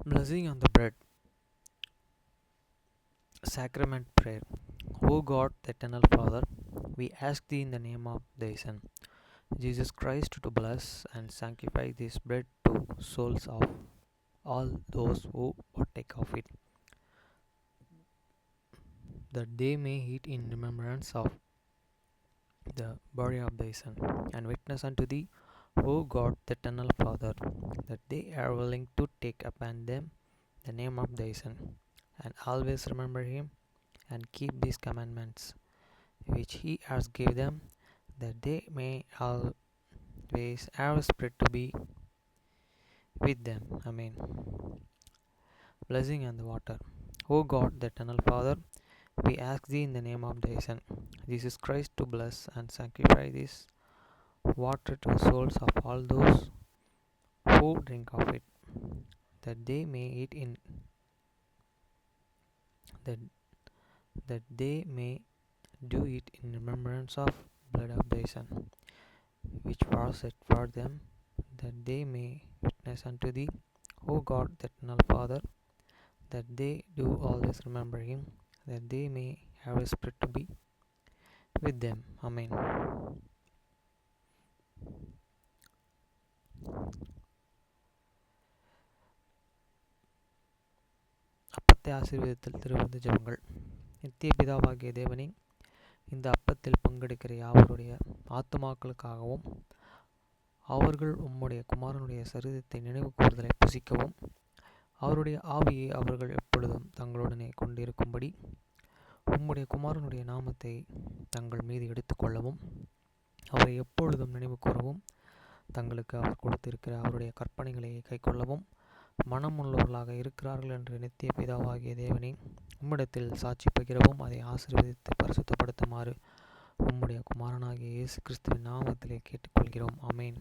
Blessing on the bread. Sacrament prayer. O God, the eternal Father, we ask thee in the name of thy Son, Jesus Christ, to bless and sanctify this bread to souls of all those who partake of it, that they may eat in remembrance of the body of thy Son, and witness unto thee, O God, the eternal Father, that they are willing to take upon them the name of thy Son, and always remember him, and keep these commandments which he has given them, that they may always have a spirit to be with them. Amen. Blessing on the water. O God, the eternal Father, we ask thee in the name of thy Son, Jesus Christ, to bless and sanctify this water to the souls of all those who drink of it, that they may eat in that that they may do it in remembrance of blood of thy Son, which was set for them, that they may witness unto thee, O God, the eternal Father, that they do always remember him, that they may have a spirit to be with them. Amen. அப்பத்தை ஆசீர்வதித்தல் திருவிருந்து ஜெபங்கள். நித்திய பிதாவாகிய தேவனே, இந்த அப்பத்தில் பங்கெடுக்கிற யாவருடைய ஆத்துமாக்களுக்காகவும் அவர்கள் உம்முடைய குமாரனுடைய சரீரத்தை நினைவு கூறுதலை புசிக்கவும் அவருடைய ஆவியை அவர்கள் எப்பொழுதும் தங்களுடனே கொண்டிருக்கும்படி உம்முடைய குமாரனுடைய நாமத்தை தங்கள் மீது எடுத்துக்கொள்ளவும் அவரை எப்பொழுதும் நினைவு கூறவும் தங்களுக்கு அவர் கொடுத்திருக்கிற அவருடைய கற்பனைகளை கைக்கொள்ளவும் மனமுள்ளவர்களாக இருக்கிறார்கள் என்று நித்திய பிதாவாகிய தேவனே, உம்மிடத்தில் சாட்சி பகிரவும் அதை ஆசீர்வதித்து பரிசுத்தப்படுத்துமாறு உம்முடைய குமாரனாகிய இயேசு கிறிஸ்துவின் நாமத்திலே கேட்டுக்கொள்கிறோம். ஆமேன்.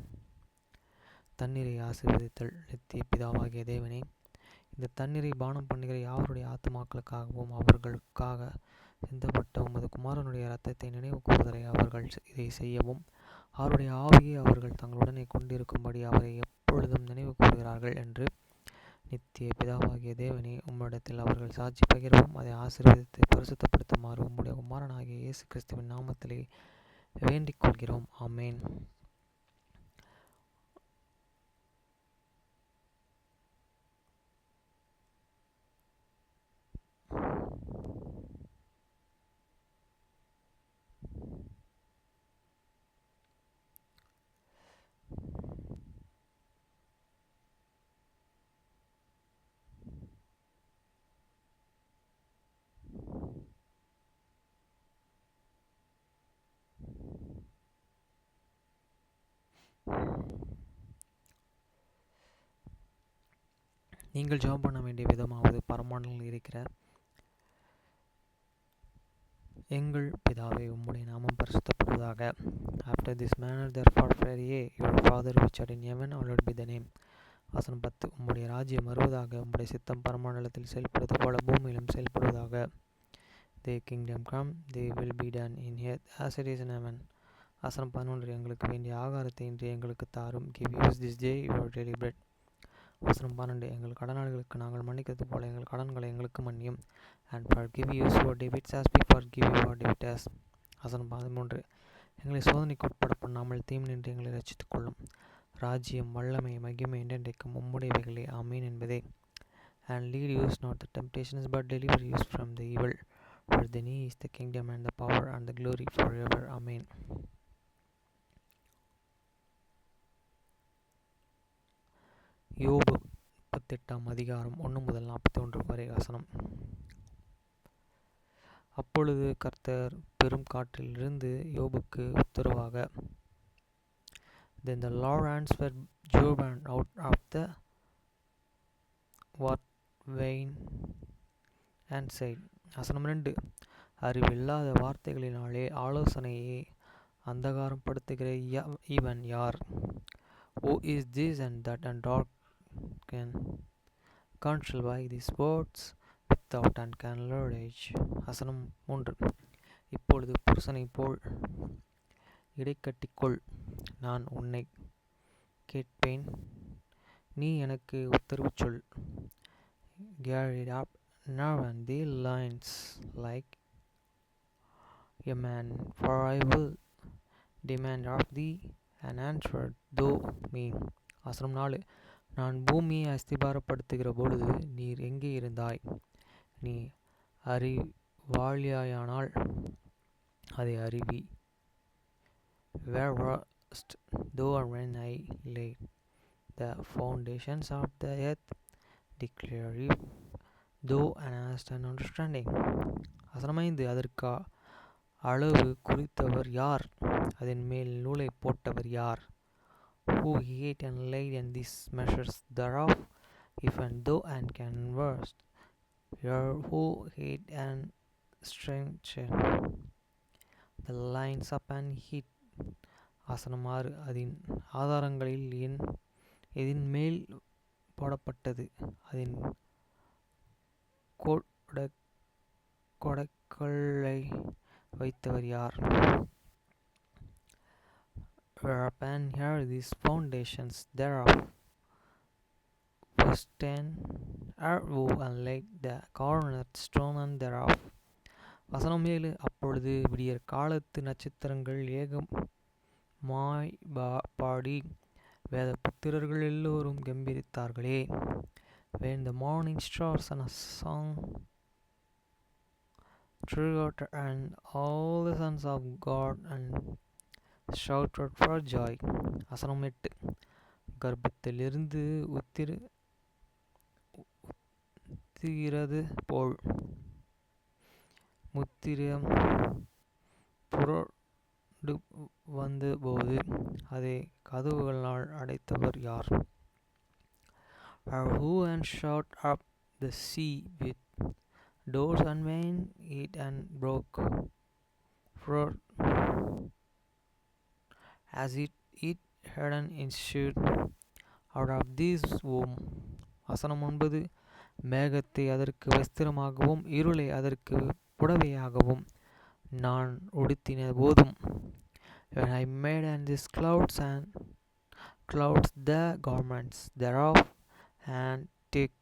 தண்ணீரை ஆசீர்வதித்தல். நித்திய பிதாவாகிய தேவனே, இந்த தண்ணீரை பானம் பண்ணுகிற யாவருடைய ஆத்துமாக்களுக்காகவும் அவர்களுக்காக சிந்தப்பட்ட உமது குமாரனுடைய இரத்தத்தை நினைவு கூறுதலை அவர்கள் இதை செய்யவும் அவருடைய ஆவியை அவர்கள் தங்களுடனே கொண்டிருக்கும்படி அவரை எப்பொழுதும் நினைவு கூறுகிறார்கள் என்று நித்திய பிதாவாகிய தேவனே, உம்மிடத்தில் அவர்கள் சாட்சி பகிரவும் அதை ஆசீர்வதித்து பரிசுத்தப்படுத்துமாறு உம்முடைய குமாரனாகிய இயேசு கிறிஸ்துவின் நாமத்திலே வேண்டிக் கொள்கிறோம். ஆமேன். நீங்கள் ஜெபம் பண்ண வேண்டிய விதமாவது, பரமாண்டலில் இருக்கிற எங்கள் பிதாவே, உம்முடைய நாமம் பரிசுத்தப்படுவதாக. After this manner therefore pray ye, your Father which art in heaven, hallowed be thy name. வசனம் 10. உம்முடைய ராஜ்யம் வருவதாக, உம்முடைய சித்தம் பரமண்டலத்தில் செயல்படுவது போல பூமியிலும் செயல்படுவதாக. Thy kingdom come, thy will be done in earth as it is in heaven. வசனம் 11. எங்களுக்கு வேண்டிய ஆகாரத்தை இன்று எங்களுக்கு தாரும். Give us this day your daily bread. வசனம் 12. எங்கள் கடனாளிகளுக்கு நாங்கள் மன்னிக்கிறது போல எங்கள் கடன்களை எங்களுக்கு மன்னியும். And forgive us our debts as we forgive our debtors. வசனம் 13. எங்களை சோதனைக்கு உட்பட பண்ணாமல் தீமையின்றி எங்களை ரட்சித்துக் கொள்ளும். ராஜ்யம், வல்லமை, மகிமை என்றென்றைக்கும் உம்முடையவைகளே. ஆமீன் என்பதே. And lead us not the temptations, but deliver us from the evil. For thine is the kingdom and the power and the glory forever. Amen. யோபு 38 அதிகாரம் 1 முதல் 41 வரை வசனம். அப்பொழுது கர்த்தர் பெரும் காற்றிலிருந்து யோபுக்கு உத்தரவாக, Then the Lord answered Job out of the vein and said. வசனம் 2. அறிவில்லாத வார்த்தைகளினாலே ஆலோசனையை அந்தகாரம் படுத்துகிற இவன் யார்? Who is this and that and dark counsel by these words without and can knowledge. வசனம் 3. இப்பொழுது புருஷனை போல் இடைக்கட்டிக்கொள், நான் உன்னை கேட்பேன், நீ எனக்கு உத்தரவு சொல். gathered up, narrowed the lines like a man, for I will demand of thee an answer thou me. வசனம் 4. நான் பூமியை அஸ்திபாரப்படுத்துகிற பொழுது நீர் எங்கே இருந்தாய்? நீ அறிவாளியாயானால் அதை அறிவி. Where wast thou when I laid the foundations of the earth? Declare if thou hast an understanding. வசனம் 5. அதற்கு அளவு குறித்தவர் யார்? அதன் மேல் நூலை போட்டவர் யார்? Who ate and laid in these measures thereof? If and thou and converse, who ate and strengthened the lines up and hit. வசனம் 6. அதன் ஆதாரங்களில் எதின் மேல் போடப்பட்டது? அதன் கொடைகளை வைத்தவர் யார்? Whereupon here these foundations thereof were who and laid the cornerstone thereof. வசனம் 7. அப்பொழுது விடியற் காலத்து நட்சத்திரங்கள் ஏகமாய் பாடி வேத புத்திரர்கள் எல்லோரும் கெம்பீரித்தார்களே. When the morning stars sung throughout and all the sons of God and shouted for joy. வசனம் 8. கர்ப்பத்திலிருந்து உத்திரது போல் முத்திரம் புரண்டு வந்தபோது அதை கதவுகளால் அடைத்தவர் யார்? Who and shut up the sea with doors and when it and broke forth as it had an issued out of this womb. வசனம் 9. மேகத்தை அதற்கு வஸ்திரமாகவும் இருளை அதற்கு புடவையாகவும் நான் உடுத்தின போதும், when I made and these clouds the garments thereof, and take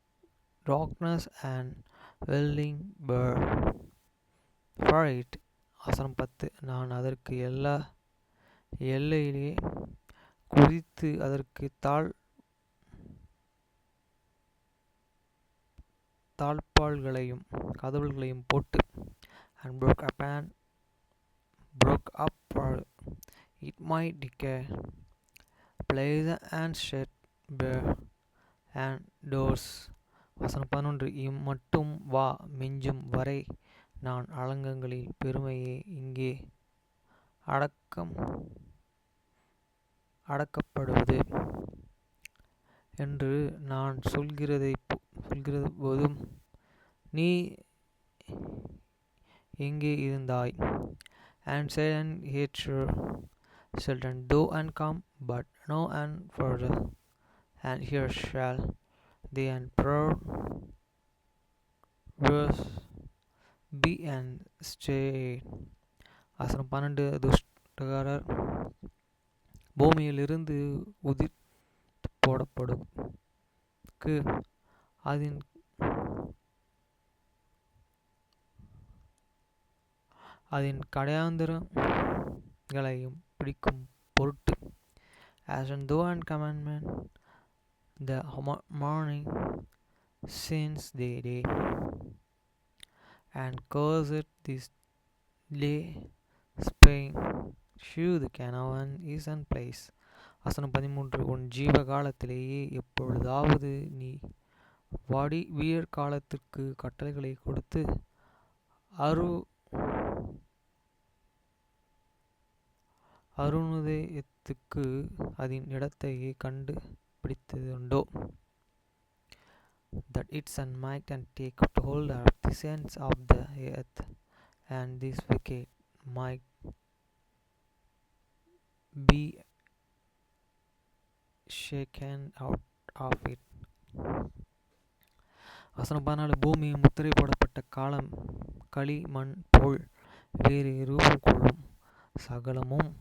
darkness and welding bar for it. வசனம் 10. நான் அதற்கு எல்லையிலே குதித்து அதற்கு தாழ்பாள்களையும் கதவுகளையும் போட்டு, and broke up for it might decay place and shut bare and doors. வசனம் 11. இம்மட்டும் வா, மிஞ்சும் வரை நான் அலங்கங்களில் பெருமையே இங்கே அடக்கப்படுவது என்று நான் சொல்கிறது போதும் நீ எங்கே இருந்தாய்? And said and hatred Sultan thou and come, but no and further, and here shall they and proud verse be and stay. வசனம் 12. துஷ்டகாரர் பூமியிலிருந்து உதிர்த்து போடப்படுக்கு அதன் கடையாந்தரங்களையும் பிடிக்கும் பொருட்டு, as and thou and commandment the morning since the day, and cursed this day Spain shew the Canaan is and place. வசனம் 13. உன் ஜீவ காலத்திலேயே எப்பொழுதாவது நீ விடியற் காலத்திற்கு கட்டளைகளை கொடுத்து அருணுதயத்துக்கு அதன் இடத்தை கண்டு பிடித்ததுண்டோ? That its sun might and take hold of the ends of the earth, and this wicked might be shaken out of it. வசனம் 14. பூமி முத்திரை போடப்பட்ட காலம் களி மண் போல் வேறு ரூபம் கொள்ளும், சகலமும்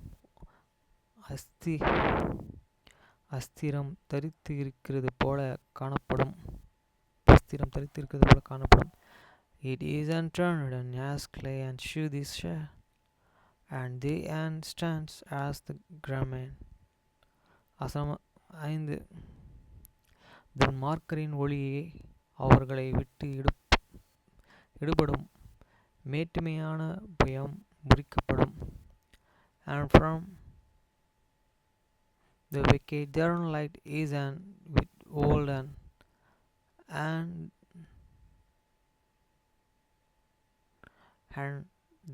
அஸ்திரம் தரித்து இருக்கிறது போல காணப்படும். வஸ்திரம் தரித்திருக்கிறது போல காணப்படும். It is unturned and as clay and shoe this share, and they and stands as the gramen. வசனம் 5. துன்மார்க்கரின் ஒளியே அவர்களை விட்டு எடுபடும், மேட்டுமையான புயம் முறிக்கப்படும். And from the wicked their own light is an withholden, and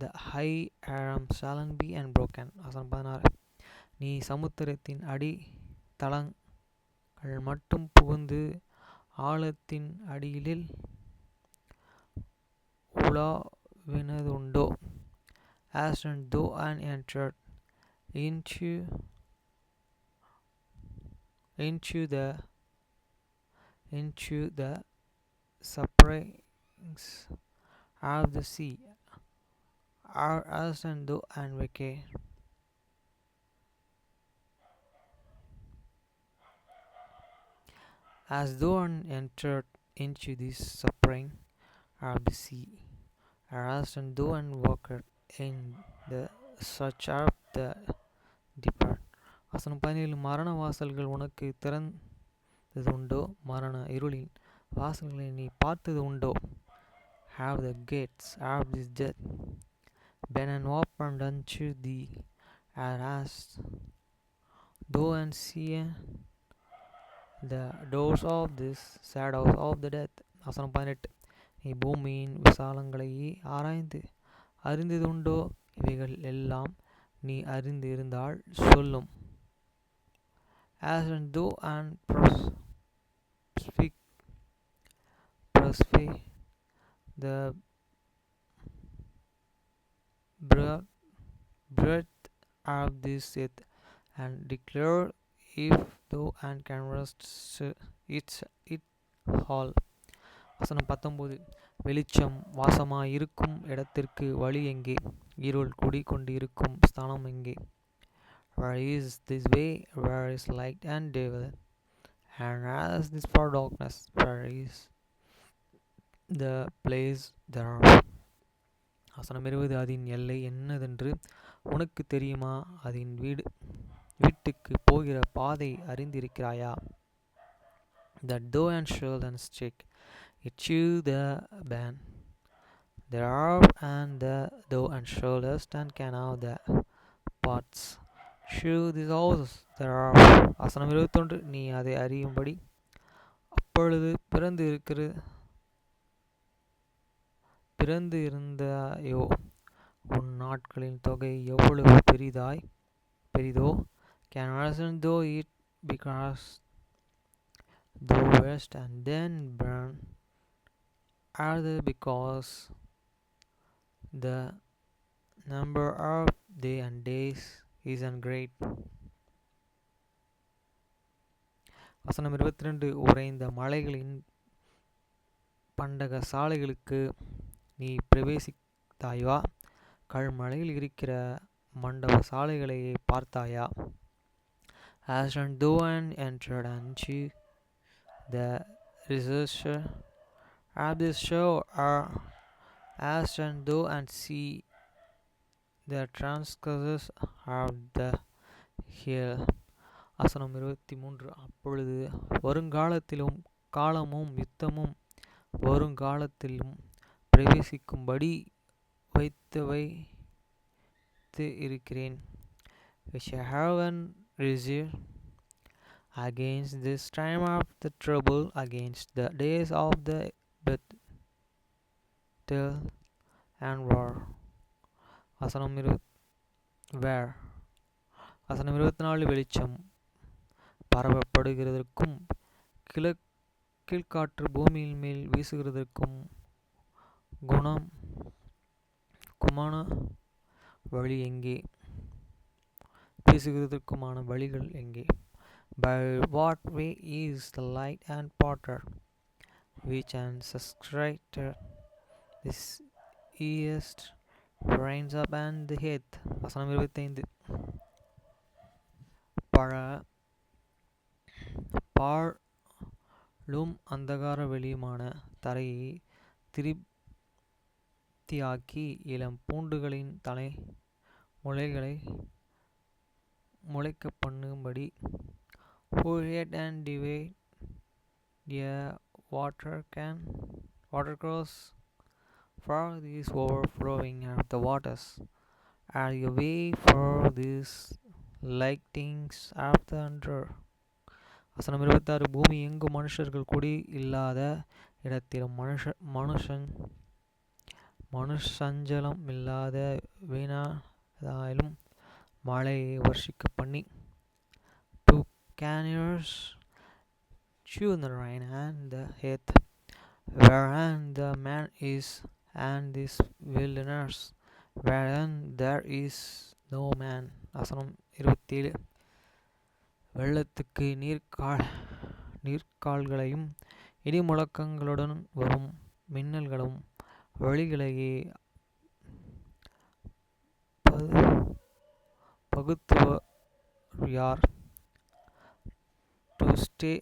the high aram shall be and broken. வசனம் 16. நீ சமுத்திரத்தின் அடி தளங்கள் மட்டும் புகுந்து ஆழத்தின் அடியிலில் உலாவினதுண்டோ? As and though and entered into the sufferings of the sea, are as and though and wicked. As though and entered into this suffering of the sea, are as and though and walked in the search of the deeper. வசனம் 17. மரண வாசல்கள் உனக்கு திறந்தது உண்டோ? மரண இருளின் வாசல்களை நீ பார்த்தது உண்டோ? Have the gates of this death been and opened unto thee, as though and seen the doors of this shadows of the death. வசனம் 18. நீ பூமியின் விசாலங்களையே ஆராய்ந்து அறிந்தது உண்டோ? இவைகள் எல்லாம் நீ அறிந்து இருந்தால் சொல்லும். As and though and prospect the breadth of this earth, and declare if thou and canvassed it all. வசனம் 19. வெளிச்சம் வாசமாயிருக்கும் இடத்திற்கு வழி எங்கே? இருள் குடிகொண்டிருக்கும் ஸ்தானம் எங்கே? Where is this way? Where is light and devil? And as this for darkness, where is the place thereof? வசனம் 20. அதன் எல்லை என்னதென்று உனக்கு தெரியுமா? அதன் வீட்டுக்கு போகிற பாதை அறிந்திருக்கிறாயா? That thou and shall and stick it to the band thereof, and the thou and shouldest and can have the parts show this house thereof. வசனம் 21. நீ அதை அறியும்படி அப்பொழுது பிறந்து இருந்தாயோ? உன் நாட்களின் தொகை எவ்வளவு பெரிதோ? Can reason though it because thou west and then burn are the because the number of day and days is great. வசனம் 22. உறைந்த மலைகளின் பண்டக சாலைகளுக்கு நீ பிரவேசித்தாயா? கல்மலையில் இருக்கிற மண்டப சாலைகளையே பார்த்தாயா? As and though and entered unto the researcher of this show, are as and though and see the transgressors of the hill. வசனம் 23. அப்பொழுது வருங்காலத்திலும் காலமும் யுத்தமும் வருங்காலத்திலும் பிரவேசிக்கும்படி வைத்து இருக்கிறேன். Which I have and reserved against this time of the trouble, against the days of the battle and war. வசனம் 24. வெளிச்சம் பரவப்படுகிறதற்கும் கீழ்காற்று பூமியின் மேல் வீசுகிறதற்கும் குமான வழி எங்கே? பேசுகிறதற்குமான வழிகள் எங்கே? By what way is the light and potter which and subscriber this east rains up and the heath. வசனம் 25. லும் அந்தகார வெளியுமான தரையை திருப்தியாக்கி இளம் பூண்டுகளின் தலை முளைகளை முளைக்க பண்ணும்படி who hid and divide a water course for this overflowing of the waters are a way for these lightings of the under. வசனம் 26. பூமி எங்கும் மனுஷர்கள் குடி இல்லாத இடத்திலும் மனுஷஞ்சலம் இல்லாத வீணாதாயிலும் மழையை வர்ஷிக்க பண்ணி to canyons chew the rain and the earth wherein the man is and this wilderness wherein there is no man. வசனம் 27. வெள்ளத்துக்கு நீர்க்கால்களையும் இடி முழக்கங்களுடன் வரும் மின்னல்களும் வழிகளையே பகுத்துவர் யார்? to stay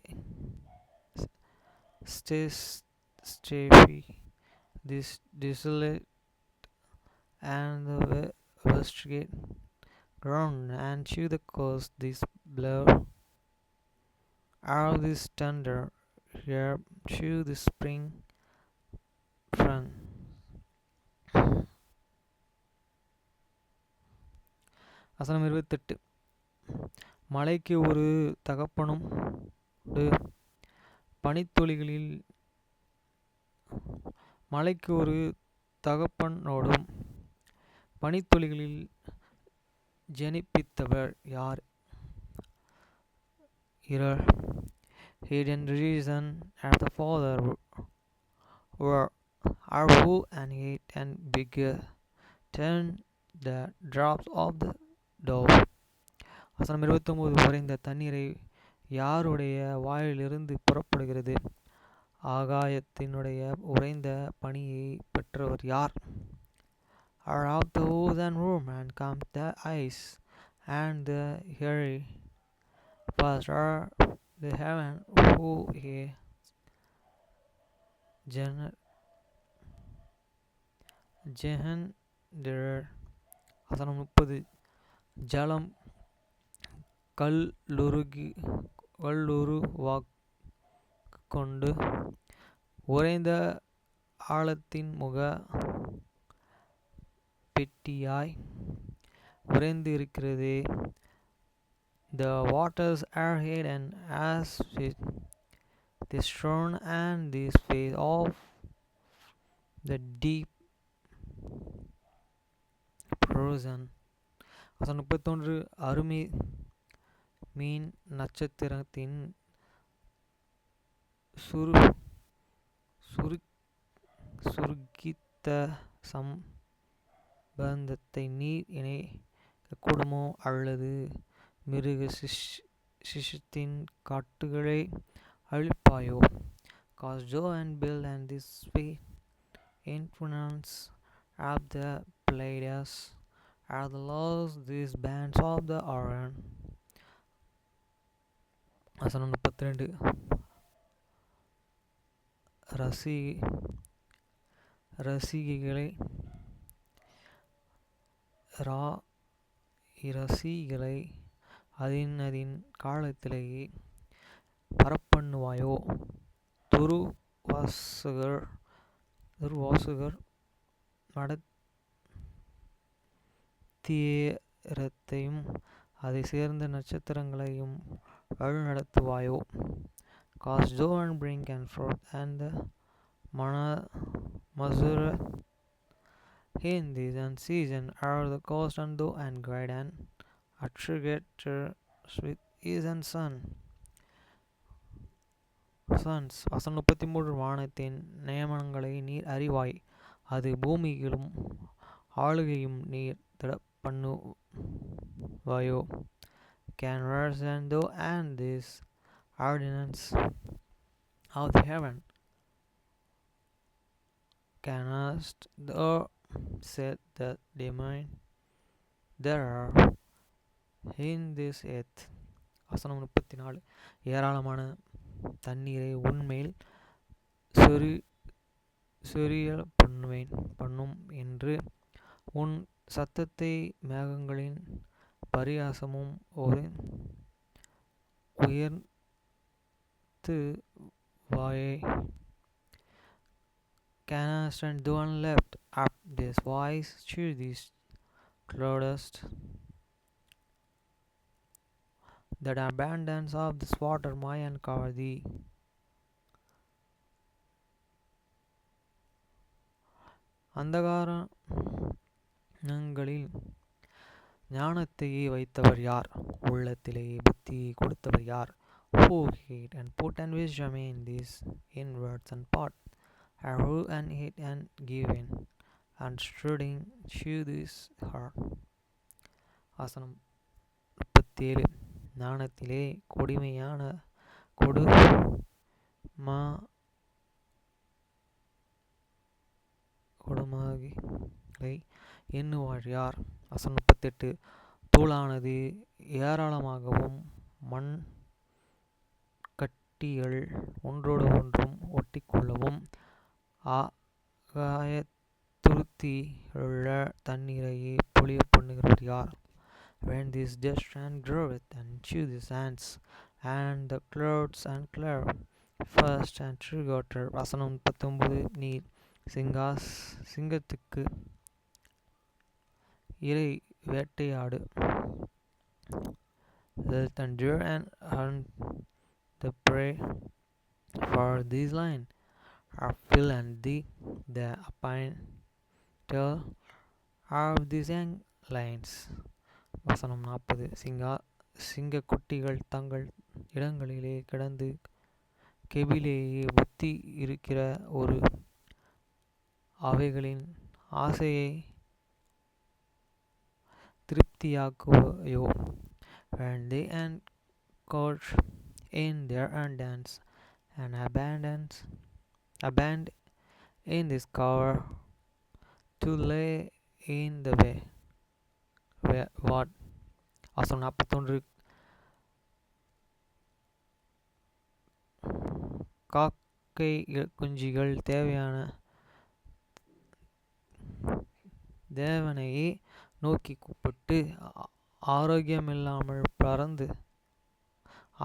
this desolate and the vestigate ground and chew the coast this blow out this thunder here chew the spring front. வசனம் 28. மலைக்கு ஒரு தகப்பனும் தகப்பனோடும் பனித்துளிகளில் ஜனிப்பித்தவர் யார்? hidden reason as the father were are who and hate and bigger than the drops of the dove. வசனம் 29. உறைந்த தண்ணீரை யாருடைய வாயிலிருந்து புறப்படுகிறது? ஆகாயத்தினுடைய உறைந்த பனியை பெற்றவர் யார்? are of the woods and warm and calm the ice and the hairy past are the heaven who he Jehan வசனம் 30. ஜலம் கல்லுருவாக்கொண்டு உறைந்த ஆழத்தின் முக பெட்டியாய் உறைந்து இருக்கிறதே. The waters are hidden as with the stone and this face of the deep frozen. வசனம் 31. அருமை மீன் நட்சத்திரத்தின் சுருக்கித்த சம்பந்தத்தை நீர் இணைக்கக்கூடுமோ அல்லது மிருக சிஷத்தின் காட்டுகளை அழிப்பாயோ? cause Joe and Bill and this sweet influence of the Pleiades are the laws these bands of the Orion. வசனம் 32. இரசிகளை அதின் காலத்திலேயே பரப்பண்ணுவாயோ? துர்வாசகர் நடத்தியத்தையும் அதை சேர்ந்த நட்சத்திரங்களையும் வழிநடத்துவாயோ? cause Joe and Brink and Froth and the Mazura in this season are the coast and though and guide and attrigators with his and sons. வசனம் 33. வானத்தின் நியமனங்களை நீர் அறிவாய், அது பூமியிலும் ஆளுகையும் நீர் திடப்பண்ணுவாயோ? can worse and though and this ordinance of the heaven canst thou set that domain there are in this earth. வசனம் 34. ஏராளமான தண்ணீரை உன்மேல் சொரிய பண்ணும் என்று உன் சத்தத்தை மேகங்களின் பரியாசமும் உயர்த்து வாயை canst and Duan left up this voice cheer these cloudest that abundance of this water my uncover thee அந்தகாரங்களில் ஞானத்தையே வைத்தவர் யார் உள்ளத்திலேயே புத்தியை கொடுத்தவர் யார் who hid and put and wisdom in these inwards and part who and hid and given and studying chew this heart வசனம் 37 ஞானத்திலே கொடுமையான கொடுமாகிகளை எண்ணுவார் யார் வசனம் 38 தூளானது ஏராளமாகவும் மண் கட்டிகள் ஒன்றோடு ஒன்றும் ஒட்டிக்கொள்ளவும் ஆகாய துருத்தியுள்ள தண்ணீரையே பொழிய பண்ணுகிறவர் யார் when this dust and groweth and chew the sands and the clouds and cloud first and true water வசனம் 39 நீர் சிங்கத்துக்கு இரை வேட்டையாடு health and deer and hunt the prey for these line are fill and the appointed of these young lions வசனம் 40 சிங்க குட்டிகள் தங்கள் இடங்களிலே கிடந்து கெபிலேயே புத்தி இருக்கிற ஒரு அவைகளின் ஆசையை திருப்தியாக்குவையோ when they and couch in their dance and abandon in this cover to lay in the way what வசனம் 41 காக்கை குஞ்சுகள் தேவனையே நோக்கி கூப்பிட்டு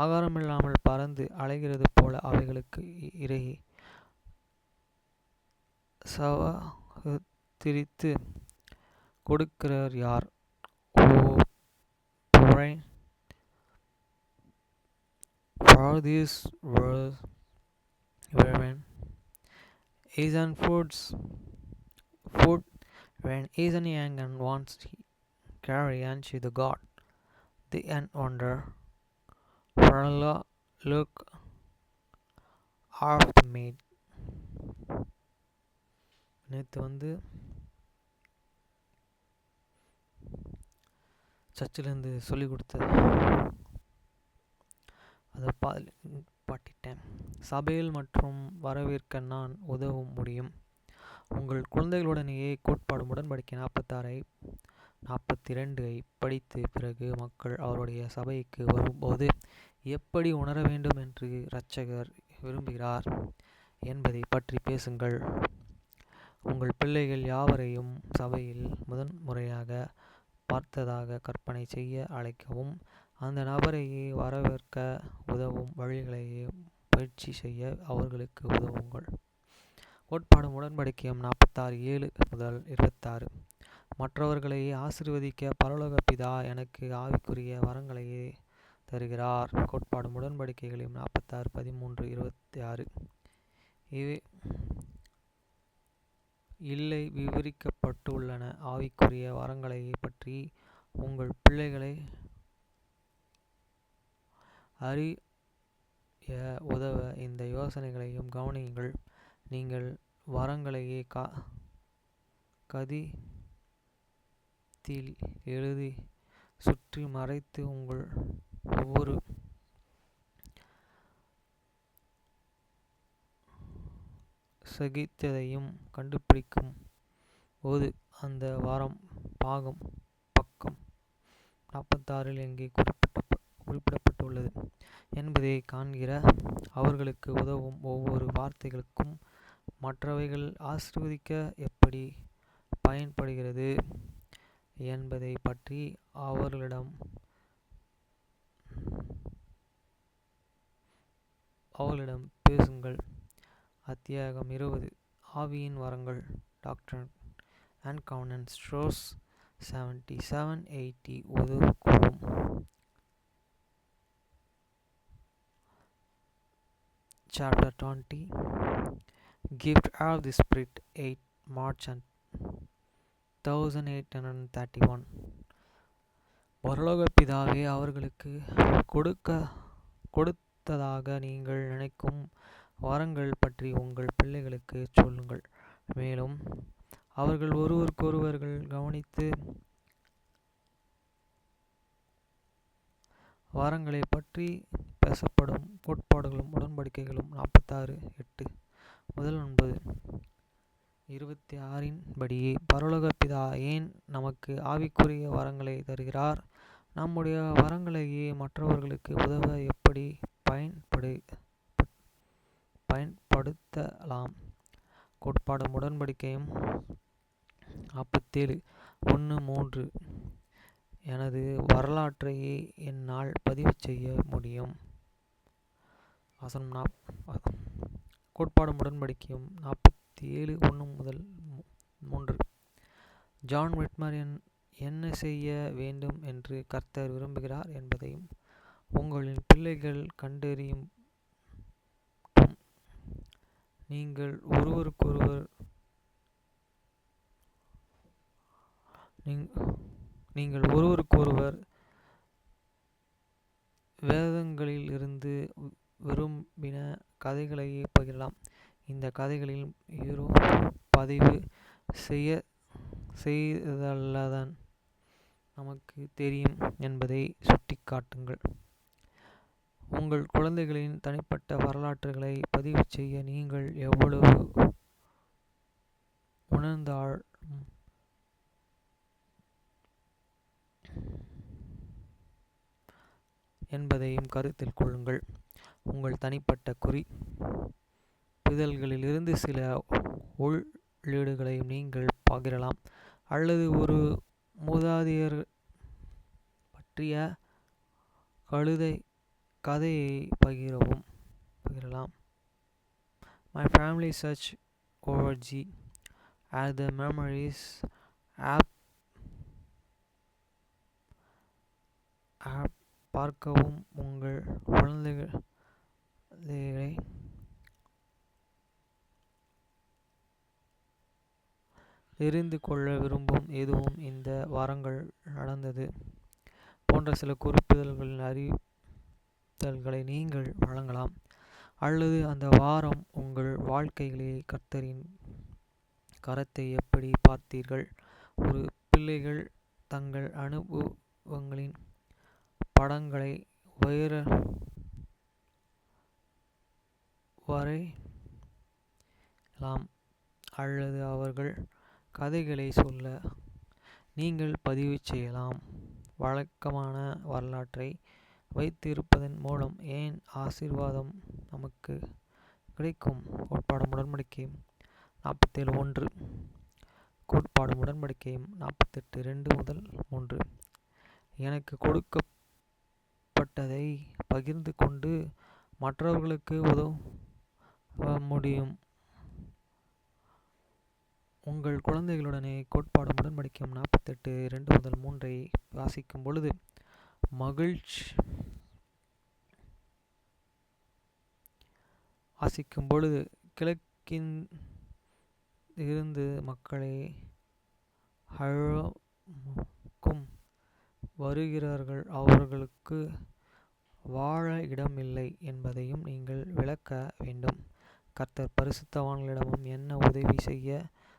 ஆகாரமில்லாமல் பறந்து அலைகிறது போல அவைகளுக்கு இறையை சவத்திரித்து கொடுக்கிறவர் யார் for these words wherein is and food when is an young and wants carry unto the God the and wonder for look of the maid நேற்று சர்ச்சிலேருந்து சொல்லி கொடுத்த அதை பாட்டிட்டேன் சபையில் மற்றும் வரவேற்க நான் உதவ முடியும் உங்கள் குழந்தைகளுடனேயே கோட்பாடு உடன்படிக்கை 42 படித்து பிறகு மக்கள் அவருடைய சபைக்கு வரும்போது எப்படி உணர வேண்டும் என்று இரட்சகர் விரும்புகிறார் என்பதை பற்றி பேசுங்கள் உங்கள் பிள்ளைகள் யாவரையும் சபையில் முதன்முறையாக பார்த்ததாக கற்பனை செய்ய அழைக்கவும் அந்த நபரையே வரவேற்க உதவும் வழிகளையே பயிற்சி செய்ய அவர்களுக்கு உதவுங்கள் கோட்பாடு உடன்படிக்கையும் 46:7 முதல் 26 மற்றவர்களையே ஆசீர்வதிக்க பரலோக பிதா எனக்கு ஆவிக்குரிய வரங்களையே தருகிறார் கோட்பாடு உடன்படிக்கைகளையும் 46:13-26 இவை இல்லை விவரிக்கப்பட்டுள்ளன ஆவிக்குரிய வரங்களையே பற்றி உங்கள் பிள்ளைகளை அறிய உதவ இந்த யோசனைகளையும் கவனியுங்கள் நீங்கள் வரங்களையே கதித்தில் எழுதி சுற்றி மறைத்து உங்கள் ஒவ்வொரு சகித்ததையும் கண்டுபிடிக்கும் போது அந்த பக்கம் 46 எங்கே குறிப்பிடப்பட்ட எழுதப்பட்டுள்ளது என்பதை காண்கிற அவர்களுக்கு உதவும் ஒவ்வொரு வார்த்தைகளுக்கும் மற்றவைகள் ஆசீர்வதிக்க எப்படி பயன்படுகிறது என்பதை பற்றி அவர்களிடம் பேசுங்கள். அத்தியாயம் 20 ஆவியின் வரங்கள். டாக்டர் அண்ட் கவர்னன்ஸ் ரோஸ் 7780 உதவக்கூடும். Chapter 20 Gift of the Spirit 8 March 1831. பரலோக பிதாவே, அவர்களுக்கு கொடுத்ததாக நீங்கள் நினைக்கும் வரங்கள் பற்றி உங்கள் பிள்ளைகளுக்கு சொல்லுங்கள். மேலும் அவர்கள் ஒருவருக்கொருவர்கள் கவனித்து வரங்களை பற்றி பேசப்படும் கோட்பாடுகளும் உடன்படிக்கைகளும் 46:8 முதல் 9:26 படியே பரலோக பிதா ஏன் நமக்கு ஆவிக்குரிய வரங்களை தருகிறார்? நம்முடைய வரங்களையே மற்றவர்களுக்கு உதவ எப்படி பயன்படுத்தலாம். கோட்பாடும் உடன்படிக்கையும் 47:1-3 எனது வரலாற்றையே என்னால் பதிவு செய்ய முடியும். கோட்பாடும் உடன்படிக்கையும் 47:1-3 ஜான் விட்மர் என்ன செய்ய வேண்டும் என்று கர்த்தர் விரும்புகிறார் என்பதையும் உங்களின் பிள்ளைகள் கண்டறியும். நீங்கள் ஒருவருக்கொருவர் வேதங்களில் இருந்து விரும்பின கதைகளையே பகிரலாம். இந்த கதைகளில் ஹீரோ பதிவு செய்தல்லதான் நமக்கு தெரியும் என்பதை சுட்டிக்காட்டுங்கள். உங்கள் குழந்தைகளின் தனிப்பட்ட வரலாற்றுகளை பதிவு செய்ய நீங்கள் எவ்வளவு உணர்ந்தால் என்பதையும் கருத்தில் கொள்ளுங்கள். உங்கள் தனிப்பட்ட குறிப்புதல்களிலிருந்து சில உள்ளீடுகளையும் நீங்கள் பகிரலாம், அல்லது ஒரு மூதாதையர் பற்றிய கதையை பகிரலாம். My family search org at the memories app பார்க்கவும். உங்கள் குழந்தைகளை தெரிந்து கொள்ள விரும்பும் எதுவும் இந்த வாரங்கள் நடந்தது போன்ற சில குறிப்புதல்களின் அறிவித்தல்களை நீங்கள் வழங்கலாம். அல்லது அந்த வாரம் உங்கள் வாழ்க்கையிலே கர்த்தரின் கரத்தை எப்படி பார்த்தீர்கள்? ஒரு பிள்ளைகள் தங்கள் அனுபவங்களின் படங்களை வரையலாம், அல்லது அவர்கள் கதைகளை சொல்ல நீங்கள் பதிவு செய்யலாம். வழக்கமான வரலாற்றை வைத்திருப்பதன் மூலம் ஏன் ஆசீர்வாதம் நமக்கு கிடைக்கும். கோட்பாடும் உடன்படிக்கையும் 47:1 கோட்பாடும் உடன்படிக்கையும் 48:2-3 எனக்கு கொடுக்கப்பட்டதை பகிர்ந்து கொண்டு மற்றவர்களுக்கு உதவ முடியும். உங்கள் குழந்தைகளுடனே கோட்பாடும் உடன்படிக்கையும் 48:2-3 வாசிக்கும் பொழுது கிழக்கின் இருந்து மக்களை அழைக்கும் வருகிறார்கள், அவர்களுக்கு வாழ இடமில்லை என்பதையும் நீங்கள் விளக்க வேண்டும். கர்த்தர் பரிசுத்தவான்களிடமும் என்ன உதவி செய்ய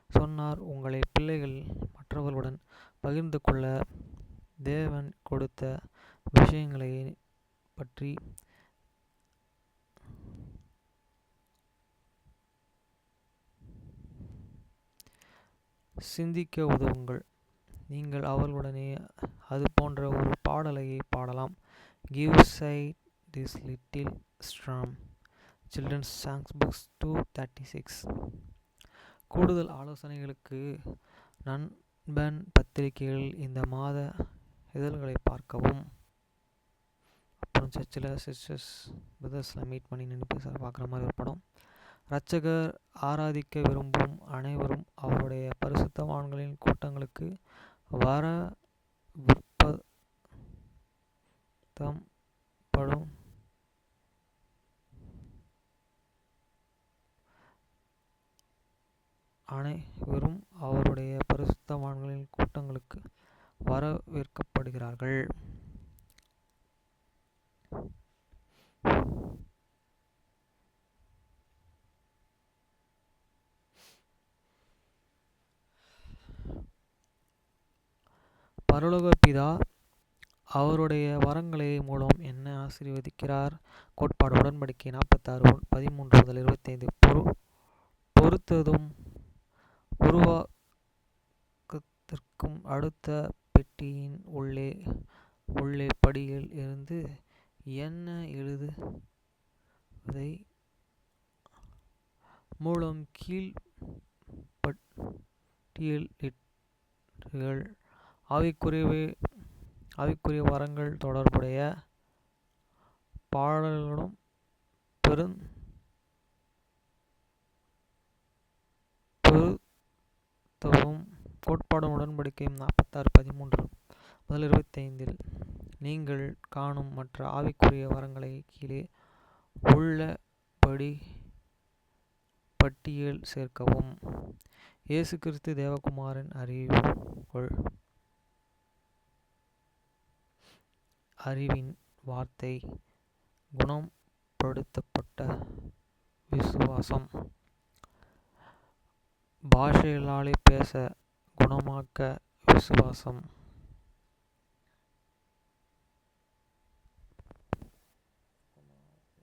சொன்னார்? உங்களை பிள்ளைகள் மற்றவர்களுடன் பகிர்ந்து கொள்ள தேவன் கொடுத்த விஷயங்களை பற்றி சிந்திக்க உதவுங்கள். நீங்கள் அவர்களுடனே அது போன்ற ஒரு பாடலை பாடலாம். Give Sight This Little Storm. Children's Songs Books 236. கூடுதல் ஆலோசனைகளுக்கு நண்பன் பத்திரிகைகள் இந்த மாத இதழ்களை பார்க்கவும். அப்புறம் சர்ச்சில் சிஸ்டர்ஸ் பிரதர்ஸில் மீட் பண்ணி நின்று பேச பார்க்குற மாதிரி ஒரு படம். இரட்சகர் ஆராதிக்க விரும்பும் அனைவரும் அவருடைய பரிசுத்தவான்களின் கூட்டங்களுக்கு வர விருப்பப்படும் அனைவரும் அவருடைய பரிசுத்தவான்களின் கூட்டங்களுக்கு வரவேற்கப்படுகிறார்கள். பரலோக பிதா அவருடைய வரங்களை மூலம் என்ன ஆசீர்வதிக்கிறார்? கோட்பாடு உடன்படிக்கை 46:13-25. பொறுத்ததும் உருவாக்கத்திற்கும் அடுத்த பெட்டியின் உள்ளே படியில் இருந்து என்ன எழுதுவதை மூலம் கீழ் பட்டியலிட்டுகள். ஆவிக்குரிய வரங்கள் தொடர்புடைய பாடல்களும் பொருத்தவும். கோட்பாடு உடன்படிக்கையும் 46:13-25. நீங்கள் காணும் மற்ற ஆவிக்குரிய வரங்களை கீழே உள்ளபடி பட்டியல் சேர்க்கவும். இயேசு கிறிஸ்து தேவகுமாரன் அறிவின் வார்த்தை, குணப்படுத்தப்பட்ட விசுவாசம், பாஷைகளாலே பேச குணமாக்க விசுவாசம்,